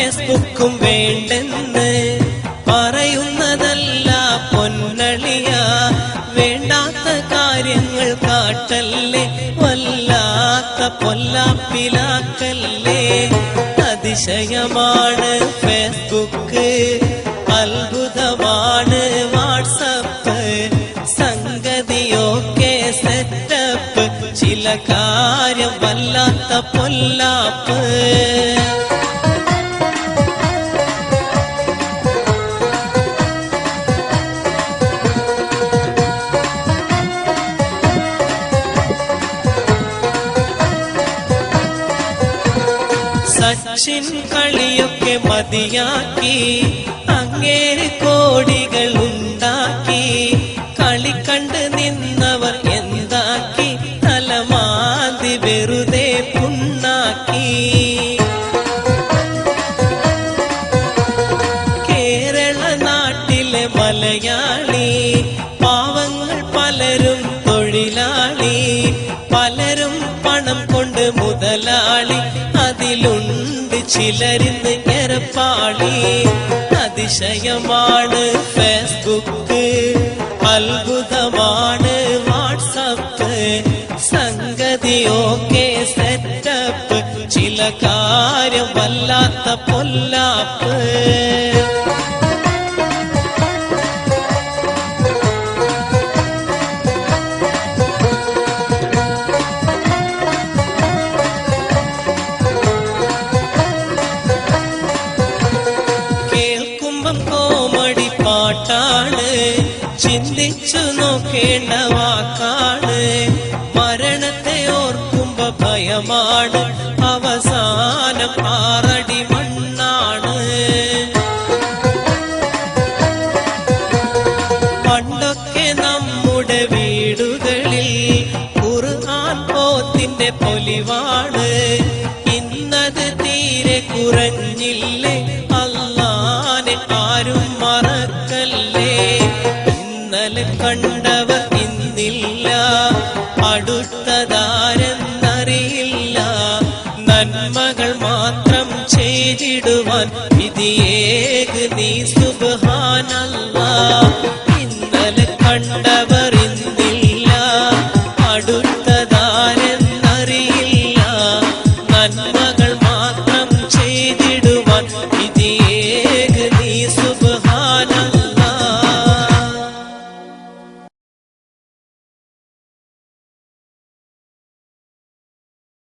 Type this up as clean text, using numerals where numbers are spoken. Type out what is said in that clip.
ഫേസ്ബുക്കും വേണ്ടെന്ന് പറയുന്നതല്ല പൊന്നളിയ. വേണ്ടാത്ത കാര്യങ്ങൾ കാട്ടല്ലേ, വല്ലാത്ത പൊല്ലാപ്പിലാക്കല്ലേ. അതിശയമാണ് ഫേസ്ബുക്ക്, അത്ഭുതമാണ് വാട്സപ്പ്. സംഗതിയൊക്കെ സെറ്റപ്പ്, ചില കാര്യം വല്ലാത്ത പൊല്ലാപ്പ്. സച്ചിൻ കളിയൊക്കെ മതിയാക്കി അങ്ങേര് കോടികൾ ഉണ്ടാക്കി. കളി കണ്ട് നിന്നവർ എന്താക്കി, തലമാന്തി വെറുതെ പുണ്ണാക്കി. കേരള നാട്ടിലെ മലയാളി പാവങ്ങൾ പലരും തൊഴിലാളി, പലരും പണം കൊണ്ട് മുതലാളി. അതിലുണ്ട് ചിലരിന്ന് എരപ്പാളി. അതിശയമാണ് ഫേസ്ബുക്ക്, അത്ഭുതമാണ് വാട്സപ്പ്. സംഗതിയൊക്കെ സെറ്റപ്പ്, ചില കാര്യം വല്ലാത്ത പൊല്ലാപ്പ്. കോമഡി പാട്ടാണ്, ചിന്തിച്ചു നോക്കേണ്ട വാക്കാണ്. മരണത്തെ ഓർക്കുമ്പോ ഭയമാണ്, അവസാനം 6 അടി മണ്ണാണ്. പണ്ടൊക്കെ നമ്മുടെ വീടുകളിൽ ഖുർആൻ ഓത്തിന്റെ പൊലിവാണ്. ഇന്നത് തീരെ കുറഞ്ഞില്ലേ, ആരും മറക്കല്ലേ. ഇന്നലെ കണ്ടവർ ഇന്നില്ല, അടുത്തതാരെന്നറിയില്ല. നന്മകൾ മാത്രം ചെയ്തിടുവാൻ വിധിയേക് നീ സുബ്ഹാനല്ലാഹ്.